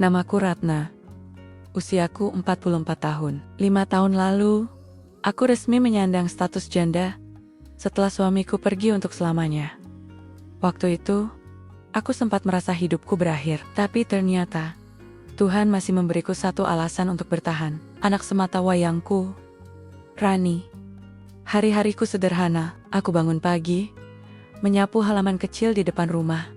Namaku Ratna. Usiaku 44 tahun. 5 tahun lalu, aku resmi menyandang status janda setelah suamiku pergi untuk selamanya. Waktu itu, aku sempat merasa hidupku berakhir. Tapi ternyata, Tuhan masih memberiku satu alasan untuk bertahan. Anak semata wayangku, Rani. Hari-hariku sederhana. Aku bangun pagi, menyapu halaman kecil di depan rumah,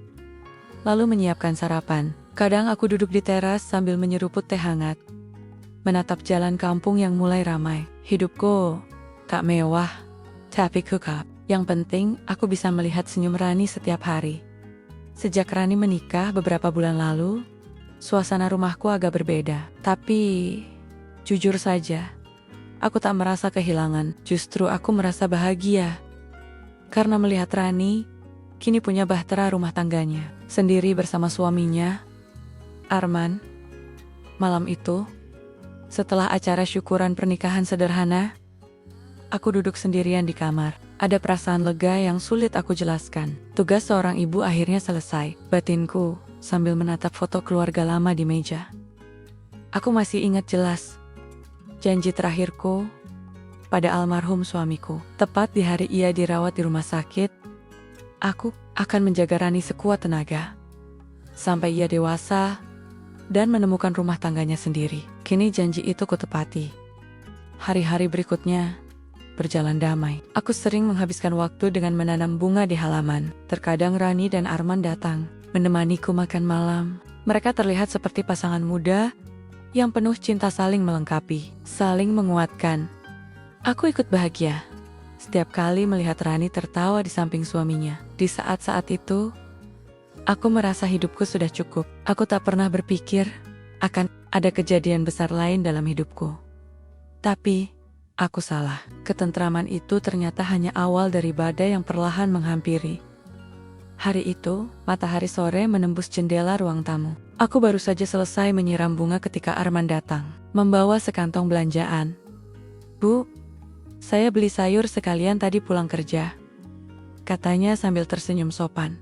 lalu menyiapkan sarapan. Kadang aku duduk di teras sambil menyeruput teh hangat, menatap jalan kampung yang mulai ramai. Hidupku tak mewah, tapi kekal. Yang penting, aku bisa melihat senyum Rani setiap hari. Sejak Rani menikah beberapa bulan lalu, suasana rumahku agak berbeda. Tapi, jujur saja, aku tak merasa kehilangan. Justru aku merasa bahagia. Karena melihat Rani, kini punya bahtera rumah tangganya. Sendiri bersama suaminya, Arman. Malam itu, setelah acara syukuran pernikahan sederhana, aku duduk sendirian di kamar. Ada perasaan lega yang sulit aku jelaskan. Tugas seorang ibu akhirnya selesai. Batinku sambil menatap foto keluarga lama di meja. Aku masih ingat jelas janji terakhirku pada almarhum suamiku. Tepat di hari ia dirawat di rumah sakit, aku akan menjaga Rani sekuat tenaga sampai ia dewasa dan menemukan rumah tangganya sendiri. Kini janji itu kutepati. Hari-hari berikutnya berjalan damai. Aku sering menghabiskan waktu dengan menanam bunga di halaman. Terkadang Rani dan Arman datang, menemaniku makan malam. Mereka terlihat seperti pasangan muda yang penuh cinta, saling melengkapi, saling menguatkan. Aku ikut bahagia setiap kali melihat Rani tertawa di samping suaminya. Di saat-saat itu, aku merasa hidupku sudah cukup. Aku tak pernah berpikir akan ada kejadian besar lain dalam hidupku. Tapi, aku salah. Ketentraman itu ternyata hanya awal dari badai yang perlahan menghampiri. Hari itu, matahari sore menembus jendela ruang tamu. Aku baru saja selesai menyiram bunga ketika Arman datang, membawa sekantong belanjaan. "Bu, saya beli sayur sekalian tadi pulang kerja," katanya sambil tersenyum sopan.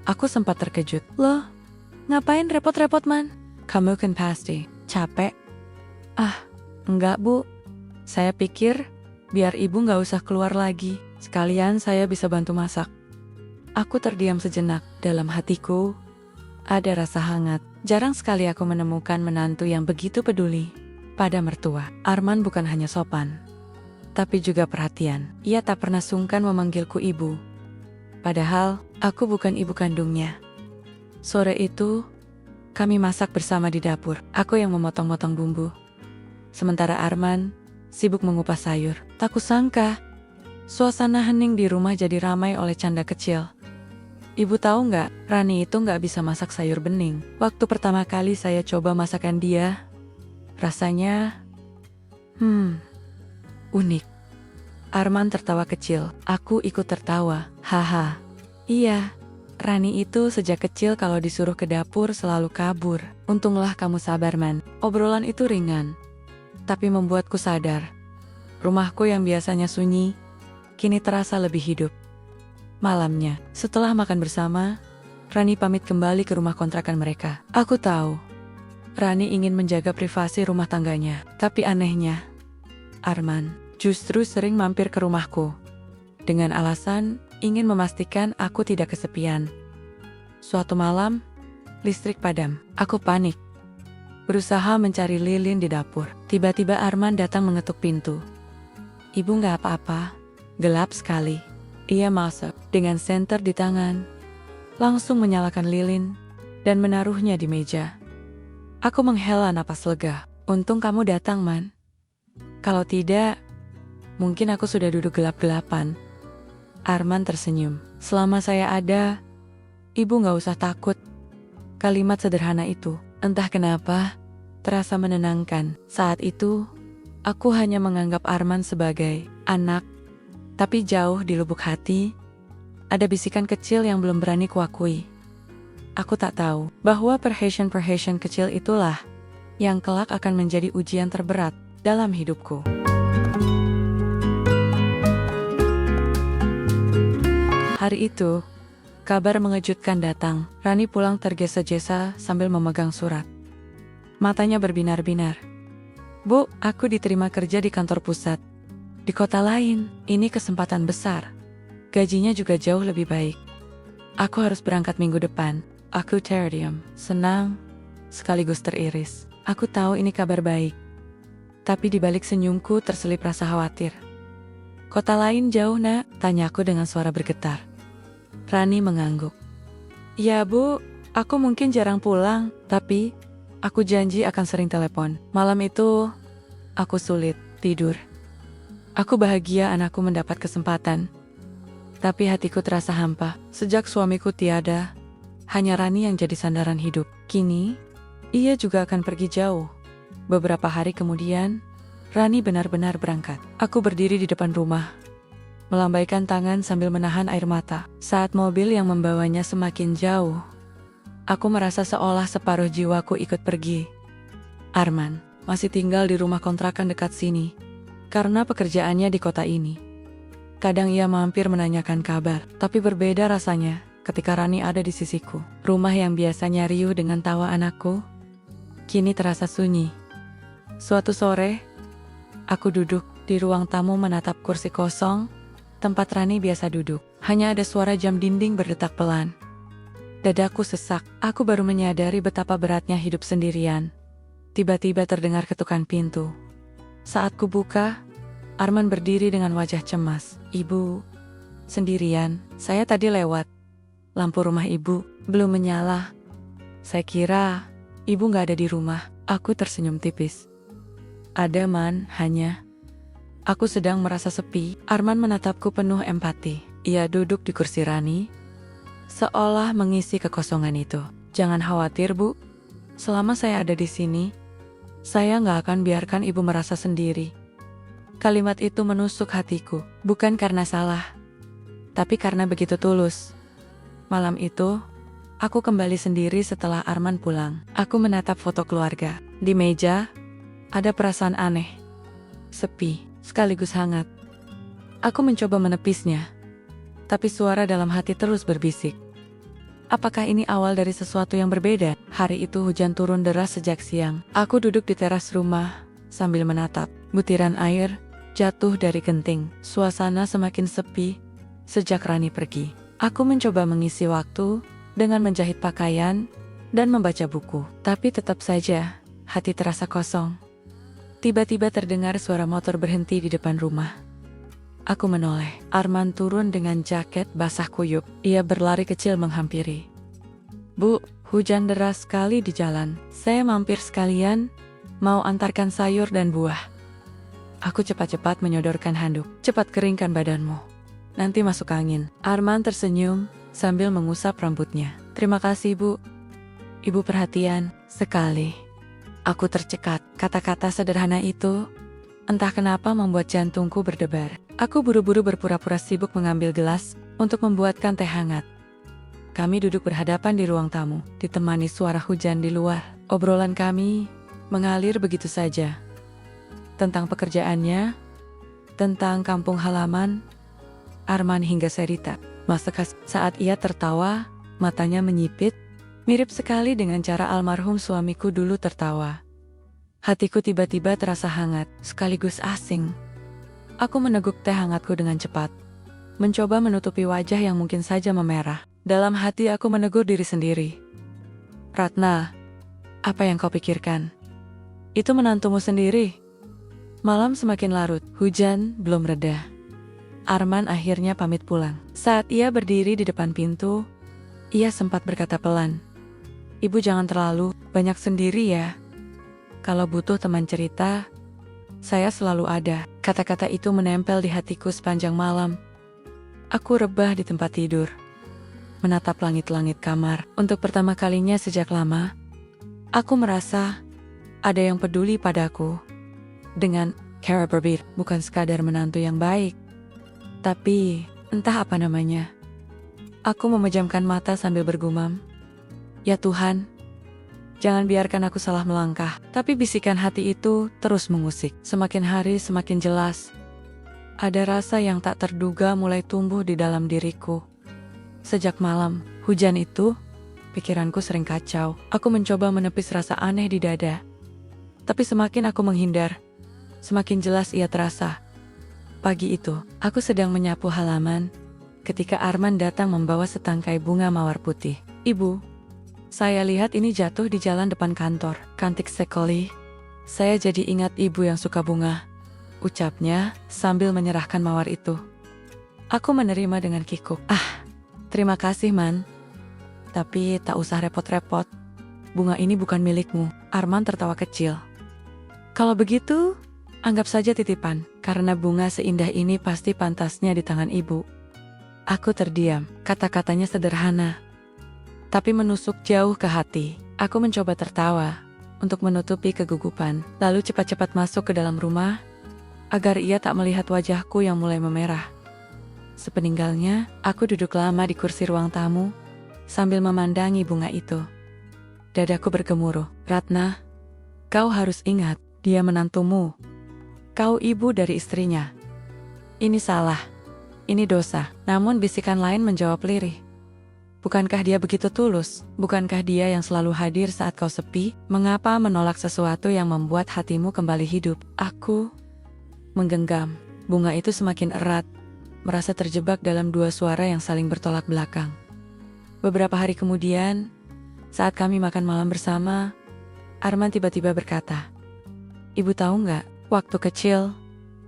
Aku sempat terkejut. "Loh, ngapain repot-repot, Man? Kamu kan pasti capek." "Ah, enggak, Bu. Saya pikir biar ibu nggak usah keluar lagi, sekalian saya bisa bantu masak." Aku terdiam sejenak. Dalam hatiku ada rasa hangat. Jarang sekali aku menemukan menantu yang begitu peduli pada mertua. Arman bukan hanya sopan, tapi juga perhatian. Ia tak pernah sungkan memanggilku ibu, padahal aku bukan ibu kandungnya. Sore itu, kami masak bersama di dapur. Aku yang memotong-motong bumbu, sementara Arman sibuk mengupas sayur. Tak kusangka, suasana hening di rumah jadi ramai oleh canda kecil. "Ibu tahu nggak, Rani itu nggak bisa masak sayur bening. Waktu pertama kali saya coba masakan dia, rasanya, unik." Arman tertawa kecil. Aku ikut tertawa. "Haha, iya, Rani itu sejak kecil kalau disuruh ke dapur selalu kabur. Untunglah kamu sabar, Man." Obrolan itu ringan, tapi membuatku sadar. Rumahku yang biasanya sunyi, kini terasa lebih hidup. Malamnya, setelah makan bersama, Rani pamit kembali ke rumah kontrakan mereka. Aku tahu, Rani ingin menjaga privasi rumah tangganya. Tapi anehnya, Arman justru sering mampir ke rumahku dengan alasan ingin memastikan aku tidak kesepian. Suatu malam, listrik padam. Aku panik, berusaha mencari lilin di dapur. Tiba-tiba Arman datang mengetuk pintu. "Ibu nggak apa-apa, gelap sekali." Ia masuk dengan senter di tangan, langsung menyalakan lilin dan menaruhnya di meja. Aku menghela napas lega. "Untung kamu datang, Man. Kalau tidak, mungkin aku sudah duduk gelap-gelapan." Arman tersenyum. "Selama saya ada, ibu nggak usah takut." Kalimat sederhana itu, entah kenapa, terasa menenangkan. Saat itu, aku hanya menganggap Arman sebagai anak. Tapi jauh di lubuk hati, ada bisikan kecil yang belum berani kuakui. Aku tak tahu bahwa perhatian kecil itulah yang kelak akan menjadi ujian terberat dalam hidupku. Hari itu, kabar mengejutkan datang. Rani pulang tergesa-gesa sambil memegang surat. Matanya berbinar-binar. Bu, aku diterima kerja di kantor pusat. Di kota lain, ini kesempatan besar. Gajinya juga jauh lebih baik. Aku harus berangkat minggu depan. Aku terdiam, senang, sekaligus teriris. Aku tahu ini kabar baik. Tapi di balik senyumku terselip rasa khawatir. Kota lain jauh, nak? Tanyaku dengan suara bergetar. Rani mengangguk. Ya bu, aku mungkin jarang pulang, tapi aku janji akan sering telepon. Malam itu, aku sulit tidur. Aku bahagia anakku mendapat kesempatan. Tapi hatiku terasa hampa. Sejak suamiku tiada, hanya Rani yang jadi sandaran hidup. Kini, ia juga akan pergi jauh. Beberapa hari kemudian, Rani benar-benar berangkat. Aku berdiri di depan rumah, melambaikan tangan sambil menahan air mata. Saat mobil yang membawanya semakin jauh, aku merasa seolah separuh jiwaku ikut pergi. Arman masih tinggal di rumah kontrakan dekat sini, karena pekerjaannya di kota ini. Kadang ia mampir menanyakan kabar, tapi berbeda rasanya ketika Rani ada di sisiku. Rumah yang biasanya riuh dengan tawa anakku, kini terasa sunyi. Suatu sore, aku duduk di ruang tamu menatap kursi kosong, tempat Rani biasa duduk. Hanya ada suara jam dinding berdetak pelan. Dadaku sesak, aku baru menyadari betapa beratnya hidup sendirian. Tiba-tiba terdengar ketukan pintu. Saat kubuka, Arman berdiri dengan wajah cemas. Ibu, sendirian, saya tadi lewat. Lampu rumah ibu belum menyala. Saya kira ibu gak ada di rumah. Aku tersenyum tipis. Ada Man, hanya aku sedang merasa sepi. Arman menatapku penuh empati. Ia duduk di kursi Rani, seolah mengisi kekosongan itu. Jangan khawatir bu, selama saya ada di sini, saya gak akan biarkan ibu merasa sendiri. Kalimat itu menusuk hatiku, bukan karena salah, tapi karena begitu tulus. Malam itu, aku kembali sendiri setelah Arman pulang. Aku menatap foto keluarga. Di meja, ada perasaan aneh, sepi, sekaligus hangat. Aku mencoba menepisnya, tapi suara dalam hati terus berbisik. Apakah ini awal dari sesuatu yang berbeda? Hari itu hujan turun deras sejak siang. Aku duduk di teras rumah sambil menatap. Butiran air jatuh dari genting. Suasana semakin sepi sejak Rani pergi. Aku mencoba mengisi waktu dengan menjahit pakaian dan membaca buku. Tapi tetap saja, hati terasa kosong. Tiba-tiba terdengar suara motor berhenti di depan rumah. Aku menoleh. Arman turun dengan jaket basah kuyup. Ia berlari kecil menghampiri. Bu, hujan deras sekali di jalan. Saya mampir sekalian, mau antarkan sayur dan buah. Aku cepat-cepat menyodorkan handuk. Cepat keringkan badanmu, nanti masuk angin. Arman tersenyum sambil mengusap rambutnya. Terima kasih bu. Ibu perhatian sekali. Aku tercekat. Kata-kata sederhana itu, entah kenapa membuat jantungku berdebar. Aku buru-buru berpura-pura sibuk mengambil gelas untuk membuatkan teh hangat. Kami duduk berhadapan di ruang tamu, ditemani suara hujan di luar. Obrolan kami mengalir begitu saja. Tentang pekerjaannya, tentang kampung halaman, Arman hingga Serita. Saat ia tertawa, matanya menyipit, mirip sekali dengan cara almarhum suamiku dulu tertawa. Hatiku tiba-tiba terasa hangat, sekaligus asing. Aku meneguk teh hangatku dengan cepat, mencoba menutupi wajah yang mungkin saja memerah. Dalam hati aku menegur diri sendiri. Ratna, apa yang kau pikirkan? Itu menantumu sendiri. Malam semakin larut, hujan belum reda. Arman akhirnya pamit pulang. Saat ia berdiri di depan pintu, ia sempat berkata pelan, Ibu jangan terlalu banyak sendiri ya. Kalau butuh teman cerita, saya selalu ada. Kata-kata itu menempel di hatiku sepanjang malam. Aku rebah di tempat tidur, menatap langit-langit kamar. Untuk pertama kalinya sejak lama, aku merasa ada yang peduli padaku. Dengan cara berbeda, bukan sekadar menantu yang baik, tapi entah apa namanya. Aku memejamkan mata sambil bergumam, ya Tuhan, jangan biarkan aku salah melangkah. Tapi bisikan hati itu terus mengusik. Semakin hari semakin jelas. Ada rasa yang tak terduga mulai tumbuh di dalam diriku. Sejak malam hujan itu, Pikiranku sering kacau. Aku mencoba menepis rasa aneh di dada. Tapi semakin aku menghindar, semakin jelas ia terasa. Pagi itu, aku sedang menyapu halaman ketika Arman datang membawa setangkai bunga mawar putih. "Ibu, saya lihat ini jatuh di jalan depan kantor. Cantik sekali. Saya jadi ingat ibu yang suka bunga," ucapnya sambil menyerahkan mawar itu. Aku menerima dengan kikuk. Terima kasih, Man. Tapi tak usah repot-repot. Bunga ini bukan milikmu." Arman tertawa kecil. "Kalau begitu, anggap saja titipan. Karena bunga seindah ini pasti pantasnya di tangan ibu." Aku terdiam. Kata-katanya sederhana, tapi menusuk jauh ke hati. Aku mencoba tertawa untuk menutupi kegugupan, lalu cepat-cepat masuk ke dalam rumah agar ia tak melihat wajahku yang mulai memerah. Sepeninggalnya, aku duduk lama di kursi ruang tamu sambil memandangi bunga itu. Dadaku bergemuruh. "Ratna, kau harus ingat, dia menantumu. Kau ibu dari istrinya. Ini salah, ini dosa." Namun bisikan lain menjawab lirih. "Bukankah dia begitu tulus? Bukankah dia yang selalu hadir saat kau sepi? Mengapa menolak sesuatu yang membuat hatimu kembali hidup?" Aku menggenggam. Bunga itu semakin erat, merasa terjebak dalam dua suara yang saling bertolak belakang. Beberapa hari kemudian, saat kami makan malam bersama, Arman tiba-tiba berkata, "Ibu tahu nggak, waktu kecil,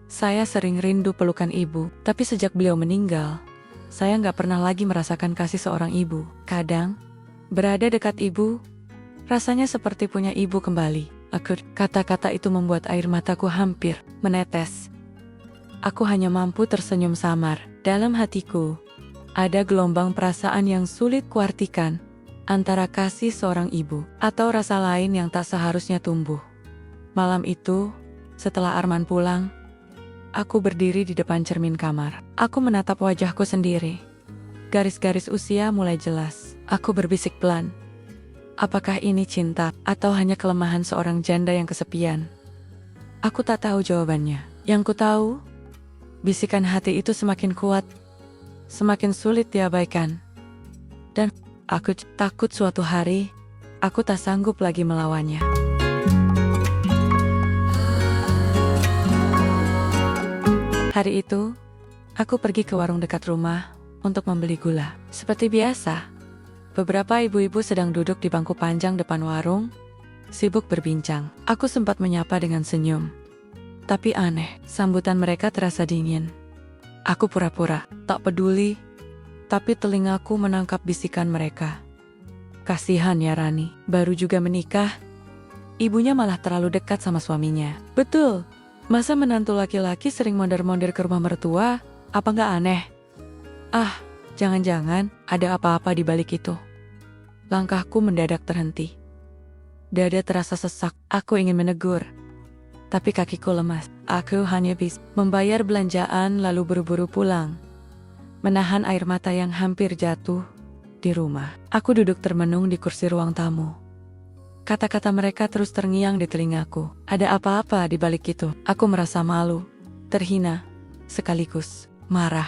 saya sering rindu pelukan ibu. Tapi sejak beliau meninggal, saya nggak pernah lagi merasakan kasih seorang ibu. Kadang, berada dekat ibu, rasanya seperti punya ibu kembali." Kata-kata itu membuat air mataku hampir menetes. Aku hanya mampu tersenyum samar. Dalam hatiku, ada gelombang perasaan yang sulit kuartikan antara kasih seorang ibu atau rasa lain yang tak seharusnya tumbuh. Malam itu, setelah Arman pulang, aku berdiri di depan cermin kamar. Aku menatap wajahku sendiri. Garis-garis usia mulai jelas. Aku berbisik pelan. Apakah ini cinta atau hanya kelemahan seorang janda yang kesepian? Aku tak tahu jawabannya. Yang ku tahu, bisikan hati itu semakin kuat, semakin sulit diabaikan. Dan aku takut suatu hari, aku tak sanggup lagi melawannya. Hari itu, aku pergi ke warung dekat rumah untuk membeli gula. Seperti biasa, beberapa ibu-ibu sedang duduk di bangku panjang depan warung, sibuk berbincang. Aku sempat menyapa dengan senyum. Tapi aneh, sambutan mereka terasa dingin. Aku pura-pura tak peduli, tapi telingaku menangkap bisikan mereka. "Kasihan ya Rani, baru juga menikah, ibunya malah terlalu dekat sama suaminya." Betul, masa menantu laki-laki sering mondar-mondir ke rumah mertua, apa nggak aneh? Jangan-jangan ada apa-apa di balik itu. Langkahku mendadak terhenti. Dada terasa sesak. Aku ingin menegur, tapi kakiku lemas. Aku hanya bisa membayar belanjaan lalu buru-buru pulang, menahan air mata yang hampir jatuh di rumah. Aku duduk termenung di kursi ruang tamu. Kata-kata mereka terus terngiang di telingaku. Ada apa-apa di balik itu. Aku merasa malu, terhina, sekaligus marah.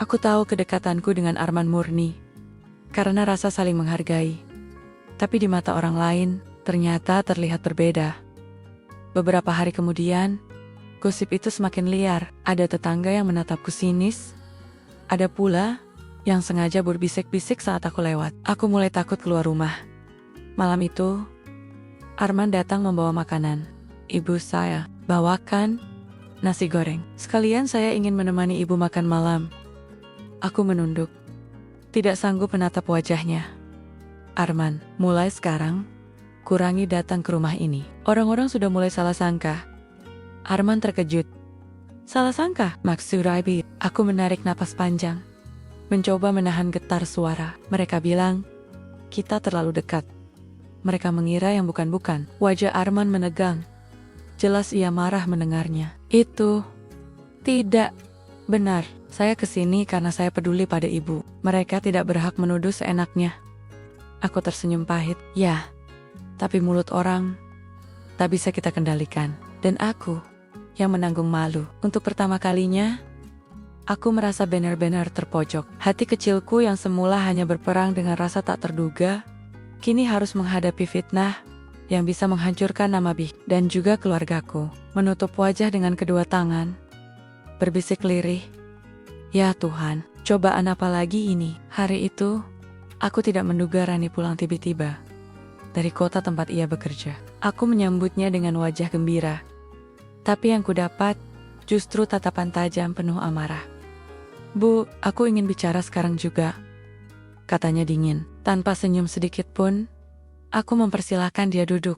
Aku tahu kedekatanku dengan Arman murni karena rasa saling menghargai. Tapi di mata orang lain, ternyata terlihat berbeda. Beberapa hari kemudian, gosip itu semakin liar. Ada tetangga yang menatapku sinis. Ada pula yang sengaja berbisik-bisik saat aku lewat. Aku mulai takut keluar rumah. Malam itu, Arman datang membawa makanan. Ibu saya bawakan nasi goreng. Sekalian saya ingin menemani ibu makan malam. Aku menunduk, tidak sanggup menatap wajahnya. "Arman, mulai sekarang, kurangi datang ke rumah ini." Orang-orang sudah mulai salah sangka. Arman terkejut. "Salah sangka? Maksud Raibi?" Aku menarik napas panjang, mencoba menahan getar suara. Mereka bilang, kita terlalu dekat. Mereka mengira yang bukan-bukan. Wajah Arman menegang. Jelas ia marah mendengarnya. "Itu tidak benar. Saya kesini karena saya peduli pada ibu. Mereka tidak berhak menuduh seenaknya." Aku tersenyum pahit. Ya, tapi mulut orang tak bisa kita kendalikan. Dan aku yang menanggung malu. Untuk pertama kalinya, Aku merasa benar-benar terpojok. Hati kecilku yang semula hanya berperang dengan rasa tak terduga, kini harus menghadapi fitnah yang bisa menghancurkan nama baik dan juga keluargaku. Menutup wajah dengan kedua tangan, berbisik lirih, "Ya Tuhan, cobaan apa lagi ini?" Hari itu, aku tidak menduga Rani pulang tiba-tiba dari kota tempat ia bekerja. Aku menyambutnya dengan wajah gembira, tapi yang kudapat justru tatapan tajam penuh amarah. "Bu, aku ingin bicara sekarang juga," katanya dingin. Tanpa senyum sedikit pun, aku mempersilahkan dia duduk.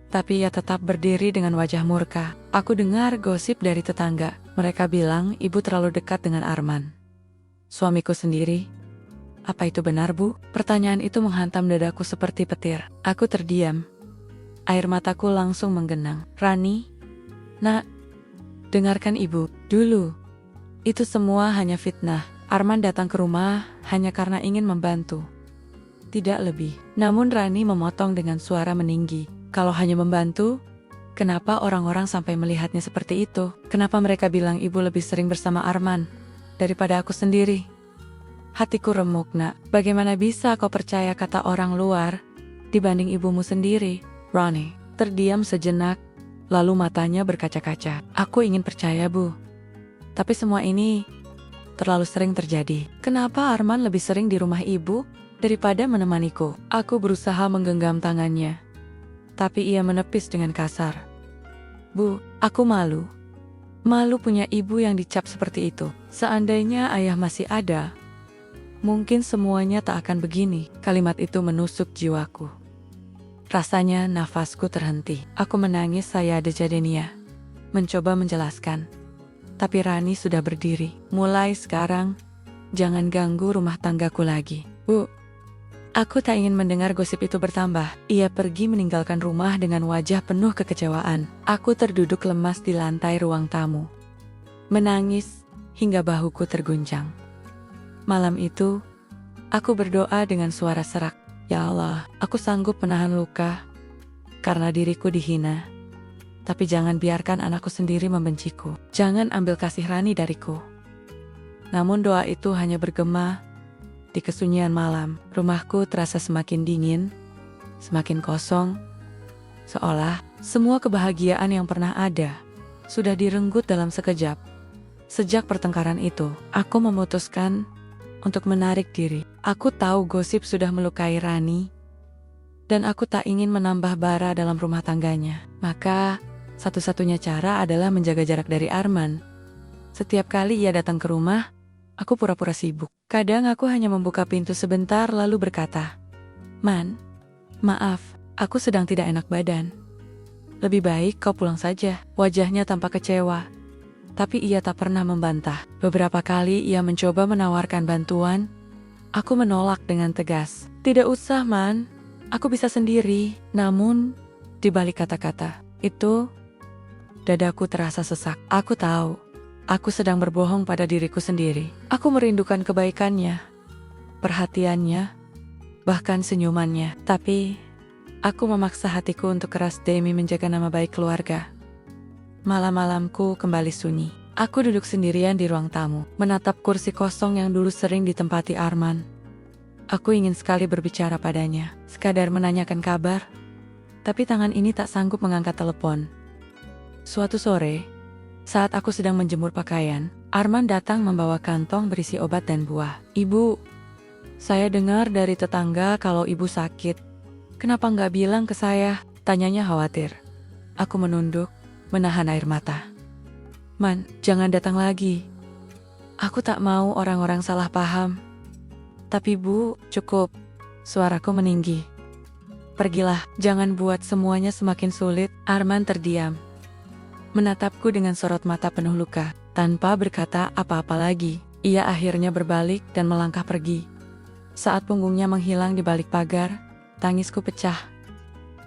Tapi ia tetap berdiri dengan wajah murka. Aku dengar gosip dari tetangga. Mereka bilang ibu terlalu dekat dengan Arman, suamiku sendiri. Apa itu benar, Bu? Pertanyaan itu menghantam dadaku seperti petir. Aku terdiam. Air mataku langsung menggenang. "Rani, Nak, dengarkan ibu dulu. Itu semua hanya fitnah. Arman datang ke rumah hanya karena ingin membantu, tidak lebih." Namun Rani memotong dengan suara meninggi. "Kalau hanya membantu, kenapa orang-orang sampai melihatnya seperti itu? Kenapa mereka bilang ibu lebih sering bersama Arman daripada aku sendiri?" Hatiku remuk, "Nak, bagaimana bisa kau percaya kata orang luar dibanding ibumu sendiri?" Rani terdiam sejenak, lalu matanya berkaca-kaca. "Aku ingin percaya, Bu. Tapi semua ini terlalu sering terjadi. Kenapa Arman lebih sering di rumah ibu daripada menemaniku?" Aku berusaha menggenggam tangannya, tapi ia menepis dengan kasar. "Bu, aku malu. Malu punya ibu yang dicap seperti itu. Seandainya ayah masih ada, mungkin semuanya tak akan begini." Kalimat itu menusuk jiwaku. Rasanya nafasku terhenti. Aku menangis sayada jadenia, mencoba menjelaskan. Tapi Rani sudah berdiri. "Mulai sekarang, jangan ganggu rumah tanggaku lagi." "Bu, aku tak ingin mendengar gosip itu bertambah." Ia pergi meninggalkan rumah dengan wajah penuh kekecewaan. Aku terduduk lemas di lantai ruang tamu, menangis hingga bahuku terguncang. Malam itu, aku berdoa dengan suara serak. "Ya Allah, aku sanggup menahan luka karena diriku dihina. Tapi jangan biarkan anakku sendiri membenciku. Jangan ambil kasih Rani dariku." Namun doa itu hanya bergema di kesunyian malam. Rumahku terasa semakin dingin, semakin kosong, seolah semua kebahagiaan yang pernah ada sudah direnggut dalam sekejap. Sejak pertengkaran itu, aku memutuskan untuk menarik diri. Aku tahu gosip sudah melukai Rani, dan aku tak ingin menambah bara dalam rumah tangganya. Maka, satu-satunya cara adalah menjaga jarak dari Arman. Setiap kali ia datang ke rumah, aku pura-pura sibuk. Kadang aku hanya membuka pintu sebentar lalu berkata, "Man, maaf, aku sedang tidak enak badan. Lebih baik kau pulang saja." Wajahnya tampak kecewa, tapi ia tak pernah membantah. Beberapa kali ia mencoba menawarkan bantuan. Aku menolak dengan tegas. "Tidak usah, Man. Aku bisa sendiri." Namun, di balik kata-kata itu, dadaku terasa sesak. Aku tahu, aku sedang berbohong pada diriku sendiri. Aku merindukan kebaikannya, perhatiannya, bahkan senyumannya. Tapi, aku memaksa hatiku untuk keras demi menjaga nama baik keluarga. Malam-malamku kembali sunyi. Aku duduk sendirian di ruang tamu, menatap kursi kosong yang dulu sering ditempati Arman. Aku ingin sekali berbicara padanya, sekadar menanyakan kabar, tapi tangan ini tak sanggup mengangkat telepon. Suatu sore, saat aku sedang menjemur pakaian, Arman datang membawa kantong berisi obat dan buah. "Ibu, saya dengar dari tetangga kalau ibu sakit. Kenapa nggak bilang ke saya?" tanyanya khawatir. Aku menunduk, menahan air mata. "Man, jangan datang lagi. Aku tak mau orang-orang salah paham." "Tapi Bu, cukup." Suaraku meninggi. "Pergilah, jangan buat semuanya semakin sulit." Arman terdiam, menatapku dengan sorot mata penuh luka. Tanpa berkata apa-apa lagi, ia akhirnya berbalik dan melangkah pergi. Saat punggungnya menghilang di balik pagar, tangisku pecah.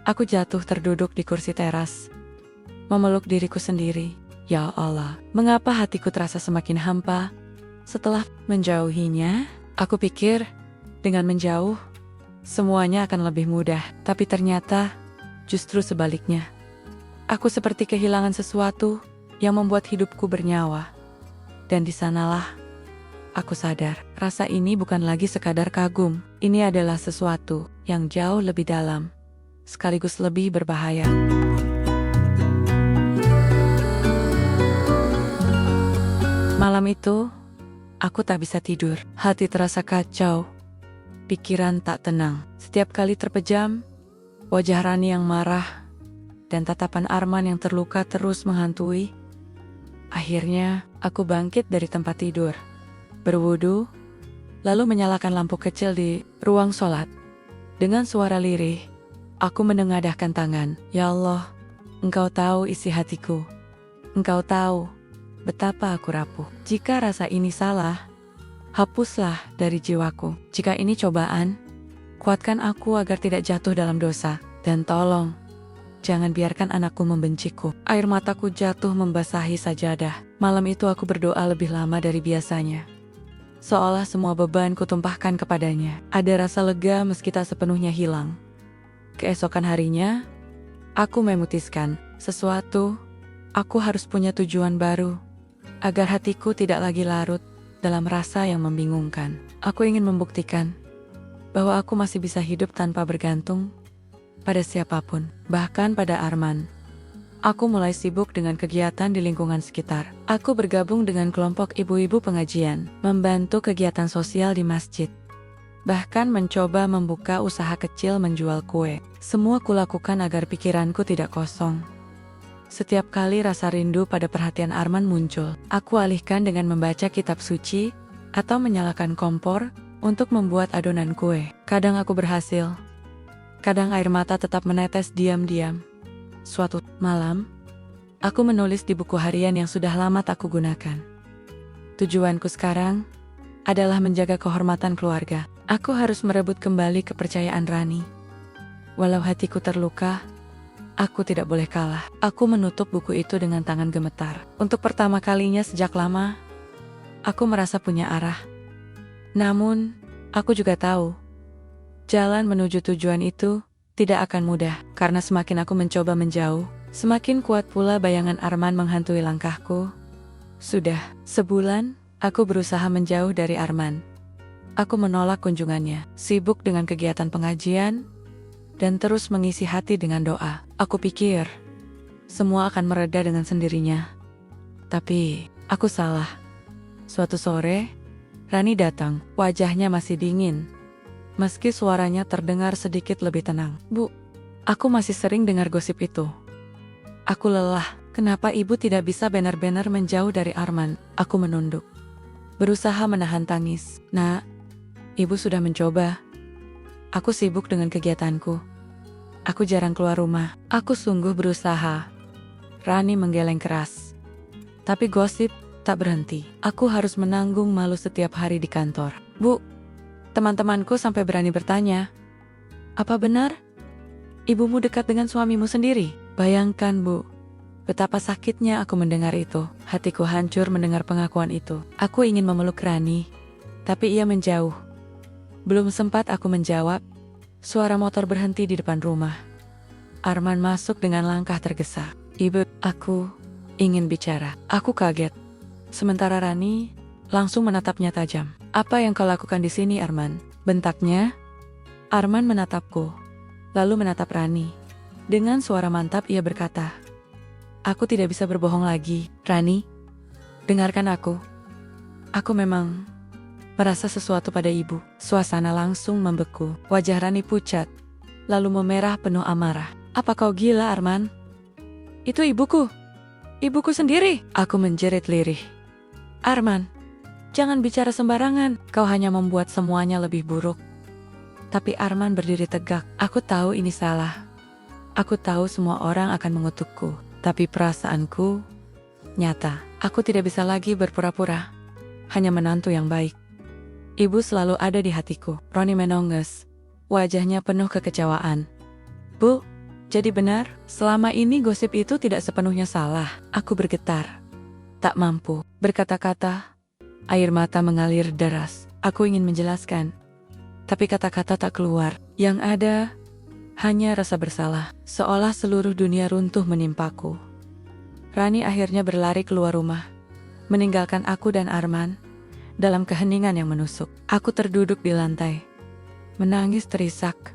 Aku jatuh terduduk di kursi teras, memeluk diriku sendiri. Ya Allah, mengapa hatiku terasa semakin hampa setelah menjauhinya? Aku pikir, dengan menjauh, semuanya akan lebih mudah. Tapi ternyata, justru sebaliknya. Aku seperti kehilangan sesuatu yang membuat hidupku bernyawa. Dan di sanalah aku sadar, rasa ini bukan lagi sekadar kagum. Ini adalah sesuatu yang jauh lebih dalam, sekaligus lebih berbahaya. Malam itu, aku tak bisa tidur. Hati terasa kacau, pikiran tak tenang. Setiap kali terpejam, wajah Rani yang marah dan tatapan Arman yang terluka terus menghantui. Akhirnya, aku bangkit dari tempat tidur, berwudu, lalu menyalakan lampu kecil di ruang sholat. Dengan suara lirih, aku menengadahkan tangan. Ya Allah, Engkau tahu isi hatiku. Engkau tahu betapa aku rapuh. Jika rasa ini salah, hapuslah dari jiwaku. Jika ini cobaan, kuatkan aku agar tidak jatuh dalam dosa. Dan tolong, jangan biarkan anakku membenciku. Air mataku jatuh membasahi sajadah. Malam itu aku berdoa lebih lama dari biasanya. Seolah semua beban kutumpahkan kepadanya. Ada rasa lega meski tak sepenuhnya hilang. Keesokan harinya, aku memutuskan sesuatu. Aku harus punya tujuan baru, agar hatiku tidak lagi larut dalam rasa yang membingungkan. Aku ingin membuktikan bahwa aku masih bisa hidup tanpa bergantung pada siapapun, bahkan pada Arman. Aku mulai sibuk dengan kegiatan di lingkungan sekitar. Aku bergabung dengan kelompok ibu-ibu pengajian, membantu kegiatan sosial di masjid, bahkan mencoba membuka usaha kecil menjual kue. Semua kulakukan agar pikiranku tidak kosong. Setiap kali rasa rindu pada perhatian Arman muncul, aku alihkan dengan membaca kitab suci atau menyalakan kompor untuk membuat adonan kue. Kadang aku berhasil, kadang air mata tetap menetes diam-diam. Suatu malam, aku menulis di buku harian yang sudah lama tak kugunakan. Tujuanku sekarang adalah menjaga kehormatan keluarga. Aku harus merebut kembali kepercayaan Rani. Walau hatiku terluka, aku tidak boleh kalah. Aku menutup buku itu dengan tangan gemetar. Untuk pertama kalinya sejak lama, aku merasa punya arah. Namun, aku juga tahu, jalan menuju tujuan itu tidak akan mudah. Karena semakin aku mencoba menjauh, semakin kuat pula bayangan Arman menghantui langkahku. Sudah sebulan, aku berusaha menjauh dari Arman. Aku menolak kunjungannya, sibuk dengan kegiatan pengajian, dan terus mengisi hati dengan doa. Aku pikir semua akan mereda dengan sendirinya. Tapi aku salah. Suatu sore, Rani datang. Wajahnya masih dingin, meski suaranya terdengar sedikit lebih tenang. Bu, aku masih sering dengar gosip itu. Aku lelah. Kenapa ibu tidak bisa benar-benar menjauh dari Arman? Aku menunduk, berusaha menahan tangis. Nak, ibu sudah mencoba. Aku sibuk dengan kegiatanku. Aku jarang keluar rumah. Aku sungguh berusaha. Rani menggeleng keras. Tapi gosip tak berhenti. Aku harus menanggung malu setiap hari di kantor. Bu, teman-temanku sampai berani bertanya, apa benar ibumu dekat dengan suamimu sendiri? Bayangkan, Bu, betapa sakitnya aku mendengar itu. Hatiku hancur mendengar pengakuan itu. Aku ingin memeluk Rani, tapi ia menjauh. Belum sempat aku menjawab, suara motor berhenti di depan rumah. Arman masuk dengan langkah tergesa. Ibu, aku ingin bicara. Aku kaget. Sementara Rani langsung menatapnya tajam. Apa yang kau lakukan di sini, Arman? Bentaknya. Arman menatapku, lalu menatap Rani. Dengan suara mantap ia berkata, aku tidak bisa berbohong lagi. Rani, dengarkan aku. Aku memang merasa sesuatu pada ibu. Suasana langsung membeku. Wajah Rani pucat, lalu memerah penuh amarah. Apa kau gila, Arman? Itu ibuku. Ibuku sendiri. Aku menjerit lirih. Arman, jangan bicara sembarangan. Kau hanya membuat semuanya lebih buruk. Tapi Arman berdiri tegak. Aku tahu ini salah. Aku tahu semua orang akan mengutukku. Tapi perasaanku nyata. Aku tidak bisa lagi berpura-pura. Hanya menantu yang baik. Ibu selalu ada di hatiku. Roni menonges. Wajahnya penuh kekecewaan. Bu, jadi benar, selama ini gosip itu tidak sepenuhnya salah. Aku bergetar. Tak mampu berkata-kata. Air mata mengalir deras. Aku ingin menjelaskan, tapi kata-kata tak keluar. Yang ada hanya rasa bersalah. Seolah seluruh dunia runtuh menimpaku. Rani akhirnya berlari keluar rumah, meninggalkan aku dan Arman dalam keheningan yang menusuk. Aku terduduk di lantai, menangis terisak.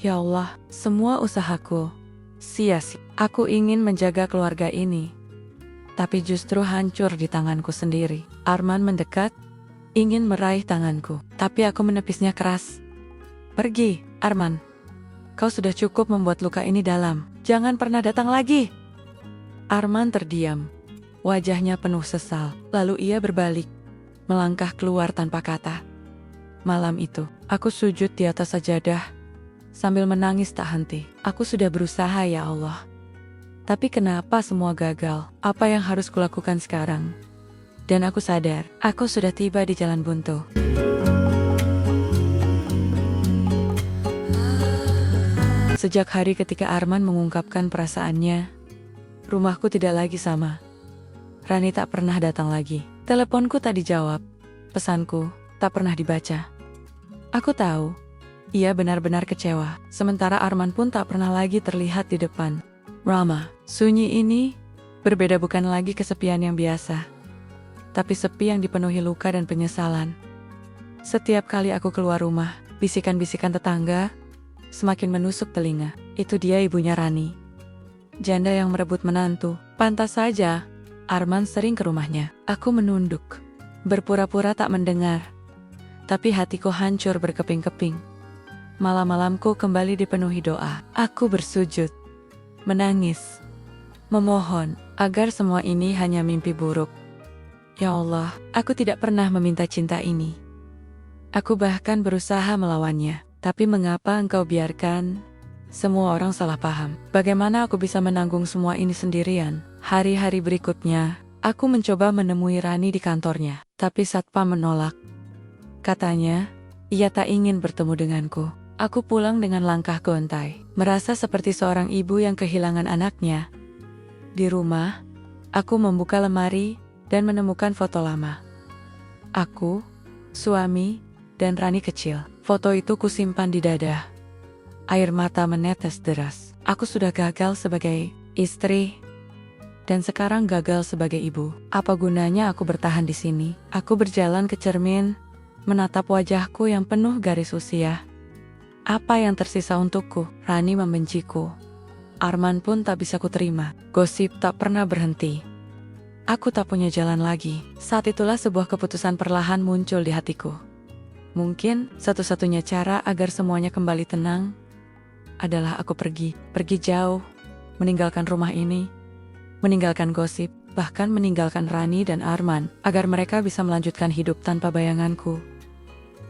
Ya Allah, semua usahaku sia-sia. Aku ingin menjaga keluarga ini, tapi justru hancur di tanganku sendiri. Arman mendekat, ingin meraih tanganku, tapi aku menepisnya keras. Pergi, Arman. Kau sudah cukup membuat luka ini dalam. Jangan pernah datang lagi. Arman terdiam, wajahnya penuh sesal. Lalu ia berbalik, melangkah keluar tanpa kata. Malam itu, aku sujud di atas sajadah, sambil menangis tak henti. Aku sudah berusaha ya Allah. Tapi kenapa semua gagal? Apa yang harus kulakukan sekarang? Dan aku sadar, aku sudah tiba di jalan buntu. Sejak hari ketika Arman mengungkapkan perasaannya, rumahku tidak lagi sama. Rani tak pernah datang lagi. Teleponku tak dijawab. Pesanku tak pernah dibaca. Aku tahu, ia benar-benar kecewa. Sementara Arman pun tak pernah lagi terlihat di depan. Rama, sunyi ini berbeda, bukan lagi kesepian yang biasa, tapi sepi yang dipenuhi luka dan penyesalan. Setiap kali aku keluar rumah, bisikan-bisikan tetangga semakin menusuk telinga. Itu dia ibunya Rani, janda yang merebut menantu. Pantas saja Arman sering ke rumahnya. Aku menunduk, berpura-pura tak mendengar, tapi hatiku hancur berkeping-keping. Malam-malamku kembali dipenuhi doa. Aku bersujud, menangis, memohon agar semua ini hanya mimpi buruk. Ya Allah, aku tidak pernah meminta cinta ini. Aku bahkan berusaha melawannya. Tapi mengapa Engkau biarkan semua orang salah paham? Bagaimana aku bisa menanggung semua ini sendirian? Hari-hari berikutnya, aku mencoba menemui Rani di kantornya. Tapi satpam menolak. Katanya, ia tak ingin bertemu denganku. Aku pulang dengan langkah gontai, merasa seperti seorang ibu yang kehilangan anaknya. Di rumah, aku membuka lemari dan menemukan foto lama. Aku, suami, dan Rani kecil. Foto itu kusimpan di dada. Air mata menetes deras. Aku sudah gagal sebagai istri, dan sekarang gagal sebagai ibu. Apa gunanya aku bertahan di sini? Aku berjalan ke cermin, menatap wajahku yang penuh garis usia. Apa yang tersisa untukku? Rani membenciku. Arman pun tak bisa kuterima. Gosip tak pernah berhenti. Aku tak punya jalan lagi. Saat itulah sebuah keputusan perlahan muncul di hatiku. Mungkin satu-satunya cara agar semuanya kembali tenang adalah aku pergi jauh, meninggalkan rumah ini, meninggalkan gosip, bahkan meninggalkan Rani dan Arman, agar mereka bisa melanjutkan hidup tanpa bayanganku.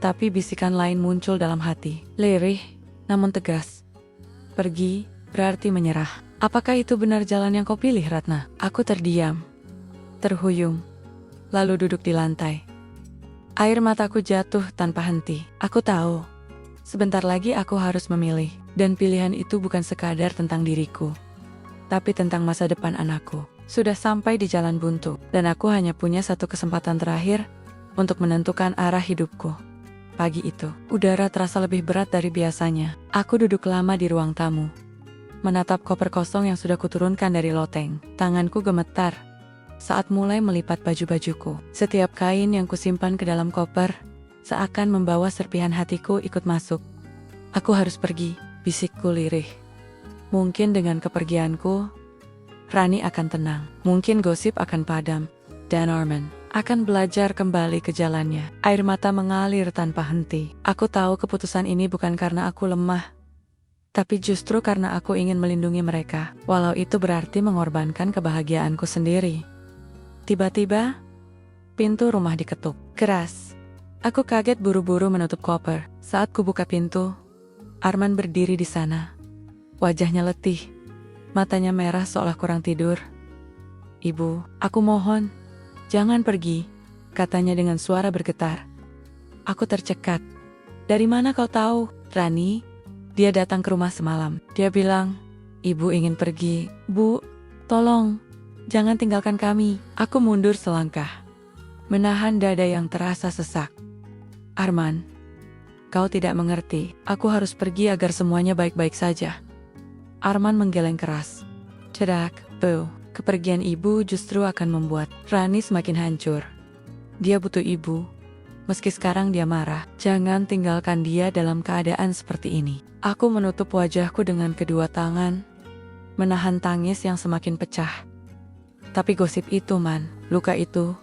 Tapi bisikan lain muncul dalam hati, lirih, namun tegas. Pergi berarti menyerah. Apakah itu benar jalan yang kau pilih, Ratna? Aku terdiam, terhuyung, lalu duduk di lantai. Air mataku jatuh tanpa henti. Aku tahu, sebentar lagi aku harus memilih. Dan pilihan itu bukan sekadar tentang diriku, tapi tentang masa depan anakku. Sudah sampai di jalan buntu, dan aku hanya punya satu kesempatan terakhir untuk menentukan arah hidupku. Pagi itu, udara terasa lebih berat dari biasanya. Aku duduk lama di ruang tamu, menatap koper kosong yang sudah kuturunkan dari loteng. Tanganku gemetar saat mulai melipat baju-bajuku. Setiap kain yang kusimpan ke dalam koper seakan membawa serpihan hatiku ikut masuk. Aku harus pergi, bisikku lirih. Mungkin dengan kepergianku, Rani akan tenang. Mungkin gosip akan padam, dan Arman akan belajar kembali ke jalannya. Air mata mengalir tanpa henti. Aku tahu keputusan ini bukan karena aku lemah, tapi justru karena aku ingin melindungi mereka, walau itu berarti mengorbankan kebahagiaanku sendiri. Tiba-tiba, pintu rumah diketuk keras. Aku kaget, buru-buru menutup koper. Saat kubuka pintu, Arman berdiri di sana. Wajahnya letih, matanya merah seolah kurang tidur. "Ibu, aku mohon, jangan pergi," katanya dengan suara bergetar. Aku tercekat. "Dari mana kau tahu?" "Rani, dia datang ke rumah semalam. Dia bilang, ibu ingin pergi." "Bu, tolong, jangan tinggalkan kami." Aku mundur selangkah, menahan dada yang terasa sesak. "Arman, kau tidak mengerti. Aku harus pergi agar semuanya baik-baik saja." Arman menggeleng keras. "Cedak, Bu. Kepergian ibu justru akan membuat Rani semakin hancur. Dia butuh ibu. Meski sekarang dia marah, jangan tinggalkan dia dalam keadaan seperti ini. Aku menutup wajahku dengan kedua tangan, menahan tangis yang semakin pecah. Tapi gosip itu, Man, luka itu,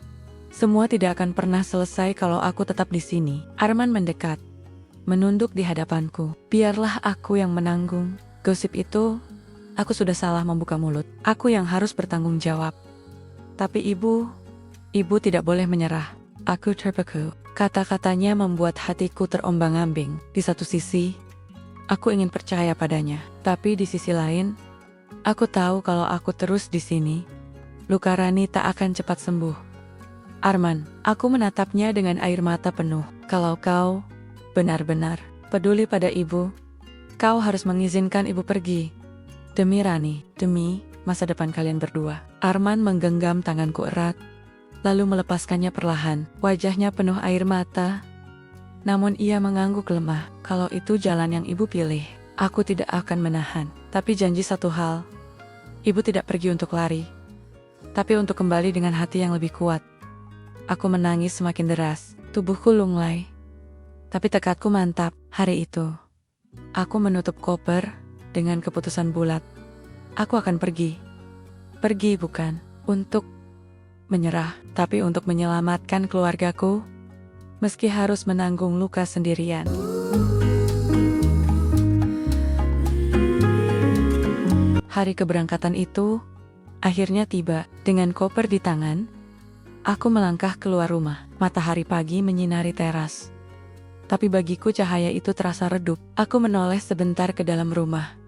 semua tidak akan pernah selesai kalau aku tetap di sini. Arman mendekat, menunduk di hadapanku. Biarlah aku yang menanggung. Gosip itu, aku sudah salah membuka mulut. Aku yang harus bertanggung jawab. Tapi ibu tidak boleh menyerah. Aku terpaku. Kata-katanya membuat hatiku terombang-ambing. Di satu sisi, aku ingin percaya padanya. Tapi di sisi lain, aku tahu kalau aku terus di sini, luka Rani tak akan cepat sembuh. Arman, aku menatapnya dengan air mata penuh. Kalau kau benar-benar peduli pada ibu, kau harus mengizinkan ibu pergi. Demi Rani, demi masa depan kalian berdua. Arman menggenggam tanganku erat, lalu melepaskannya perlahan. Wajahnya penuh air mata, namun ia mengangguk lemah. Kalau itu jalan yang ibu pilih, aku tidak akan menahan. Tapi janji satu hal, ibu tidak pergi untuk lari, tapi untuk kembali dengan hati yang lebih kuat. Aku menangis semakin deras, tubuhku lunglai. Tapi tekadku mantap. Hari itu, aku menutup koper dengan keputusan bulat. Aku akan pergi. Pergi bukan untuk menyerah, tapi untuk menyelamatkan keluargaku, meski harus menanggung luka sendirian. Hari keberangkatan itu akhirnya tiba. Dengan koper di tangan, aku melangkah keluar rumah. Matahari pagi menyinari teras. Tapi bagiku cahaya itu terasa redup. Aku menoleh sebentar ke dalam rumah.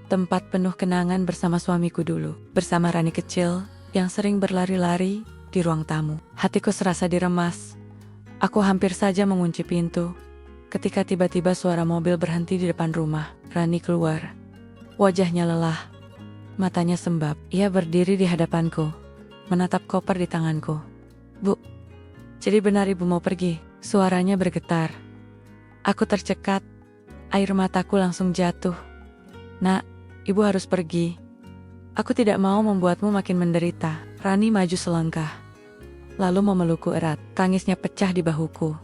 Tempat penuh kenangan bersama suamiku dulu. Bersama Rani kecil yang sering berlari-lari di ruang tamu. Hatiku serasa diremas. Aku hampir saja mengunci pintu ketika tiba-tiba suara mobil berhenti di depan rumah. Rani keluar. Wajahnya lelah. Matanya sembab. Ia berdiri di hadapanku, menatap koper di tanganku. Bu, jadi benar ibu mau pergi? Suaranya bergetar. Aku tercekat. Air mataku langsung jatuh. Nak, ibu harus pergi. Aku tidak mau membuatmu makin menderita. Rani maju selangkah, lalu memelukku erat. Tangisnya pecah di bahuku.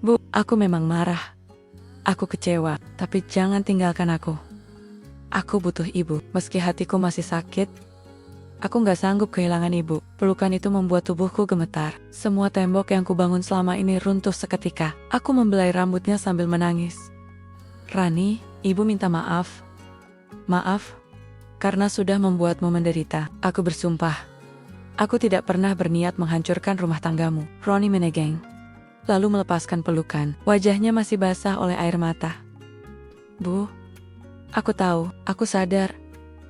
Bu, aku memang marah. Aku kecewa, tapi jangan tinggalkan aku. Aku butuh ibu. Meski hatiku masih sakit, aku gak sanggup kehilangan ibu. Pelukan itu membuat tubuhku gemetar. Semua tembok yang kubangun selama ini runtuh seketika. Aku membelai rambutnya sambil menangis. Rani, ibu minta maaf. Maaf, karena sudah membuatmu menderita. Aku bersumpah, aku tidak pernah berniat menghancurkan rumah tanggamu. Roni menegeng, lalu melepaskan pelukan. Wajahnya masih basah oleh air mata. Bu, aku tahu, aku sadar.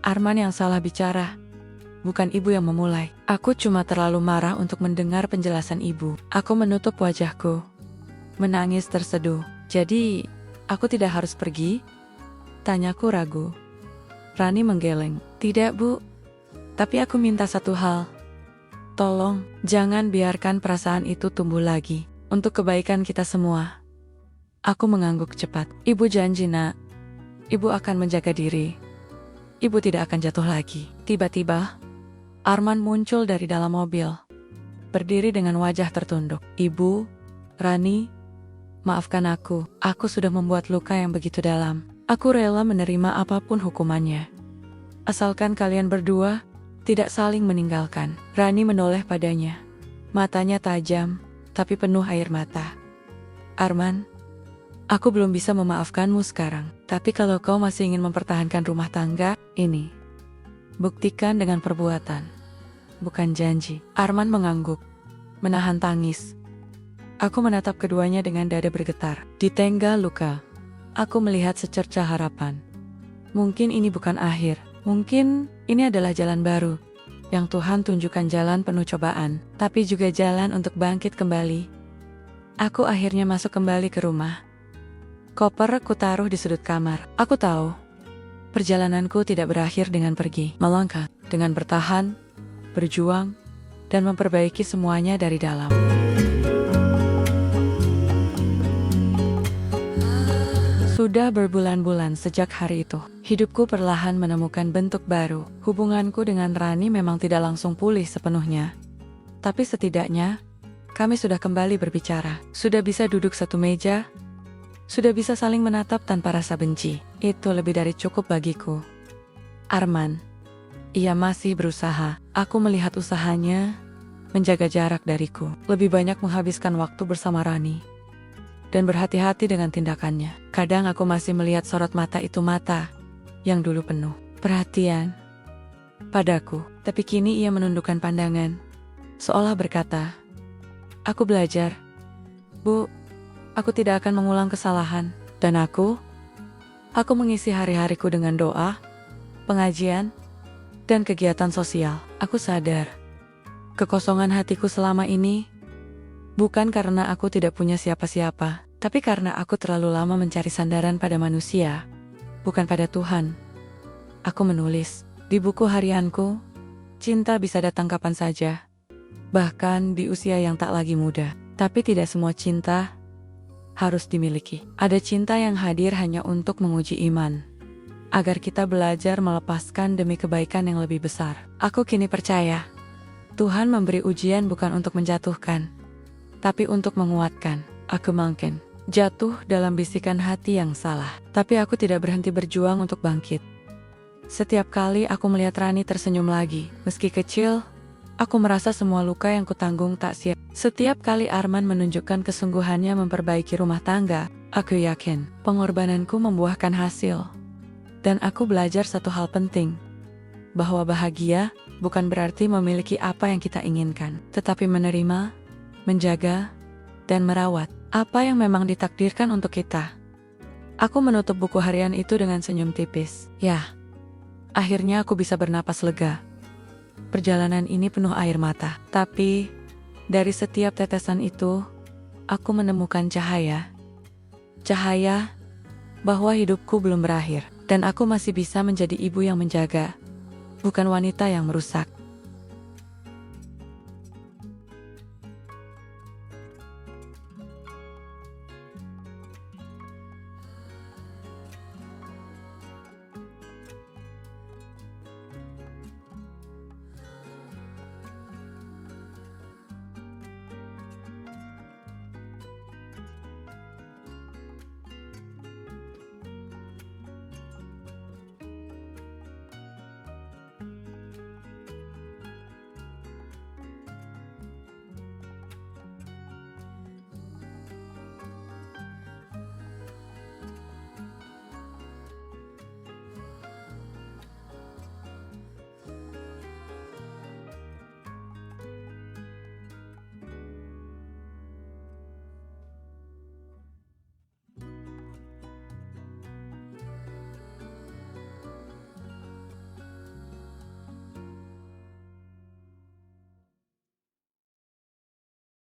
Arman yang salah bicara. Bukan ibu yang memulai. Aku cuma terlalu marah untuk mendengar penjelasan ibu. Aku menutup wajahku, menangis terseduh. Jadi, aku tidak harus pergi? Tanyaku ragu. Rani menggeleng. Tidak, Bu. Tapi aku minta satu hal. Tolong, jangan biarkan perasaan itu tumbuh lagi. Untuk kebaikan kita semua. Aku mengangguk cepat. Ibu janji, Nak. Ibu akan menjaga diri. Ibu tidak akan jatuh lagi. Tiba-tiba, Arman muncul dari dalam mobil, berdiri dengan wajah tertunduk. Ibu, Rani, maafkan aku. Aku sudah membuat luka yang begitu dalam. Aku rela menerima apapun hukumannya, asalkan kalian berdua tidak saling meninggalkan. Rani menoleh padanya. Matanya tajam, tapi penuh air mata. Arman, aku belum bisa memaafkanmu sekarang. Tapi kalau kau masih ingin mempertahankan rumah tangga ini, buktikan dengan perbuatan, bukan janji. Arman mengangguk, menahan tangis. Aku menatap keduanya dengan dada bergetar. Di tengah luka, aku melihat secercah harapan. Mungkin ini bukan akhir. Mungkin ini adalah jalan baru, yang Tuhan tunjukkan, jalan penuh cobaan, tapi juga jalan untuk bangkit kembali. Aku akhirnya masuk kembali ke rumah. Koper ku taruh di sudut kamar. Aku tahu, perjalananku tidak berakhir dengan pergi. Melangkah, dengan bertahan, berjuang, dan memperbaiki semuanya dari dalam. Sudah berbulan-bulan sejak hari itu. Hidupku perlahan menemukan bentuk baru. Hubunganku dengan Rani memang tidak langsung pulih sepenuhnya. Tapi setidaknya, kami sudah kembali berbicara. Sudah bisa duduk satu meja. Sudah bisa saling menatap tanpa rasa benci. Itu lebih dari cukup bagiku. Arman. Ia masih berusaha. Aku melihat usahanya menjaga jarak dariku. Lebih banyak menghabiskan waktu bersama Rani. Dan berhati-hati dengan tindakannya. Kadang aku masih melihat sorot mata itu, mata yang dulu penuh perhatian padaku. Tapi kini ia menundukkan pandangan, seolah berkata, "Aku belajar, Bu. Aku tidak akan mengulang kesalahan." Dan aku mengisi hari-hariku dengan doa, pengajian, dan kegiatan sosial. Aku sadar, kekosongan hatiku selama ini bukan karena aku tidak punya siapa-siapa, tapi karena aku terlalu lama mencari sandaran pada manusia, bukan pada Tuhan. Aku menulis di buku harianku, cinta bisa datang kapan saja, bahkan di usia yang tak lagi muda. Tapi tidak semua cinta harus dimiliki. Ada cinta yang hadir hanya untuk menguji iman, agar kita belajar melepaskan demi kebaikan yang lebih besar. Aku kini percaya, Tuhan memberi ujian bukan untuk menjatuhkan, tapi untuk menguatkan. Aku mungkin jatuh dalam bisikan hati yang salah, tapi aku tidak berhenti berjuang untuk bangkit. Setiap kali aku melihat Rani tersenyum lagi, meski kecil, aku merasa semua luka yang kutanggung tak sia. Setiap kali Arman menunjukkan kesungguhannya memperbaiki rumah tangga, aku yakin pengorbananku membuahkan hasil. Dan aku belajar satu hal penting, bahwa bahagia bukan berarti memiliki apa yang kita inginkan, tetapi menerima, menjaga, dan merawat apa yang memang ditakdirkan untuk kita. Aku menutup buku harian itu dengan senyum tipis. Ya, akhirnya aku bisa bernapas lega. Perjalanan ini penuh air mata, tapi dari setiap tetesan itu, aku menemukan cahaya. Cahaya bahwa hidupku belum berakhir, dan aku masih bisa menjadi ibu yang menjaga, bukan wanita yang merusak.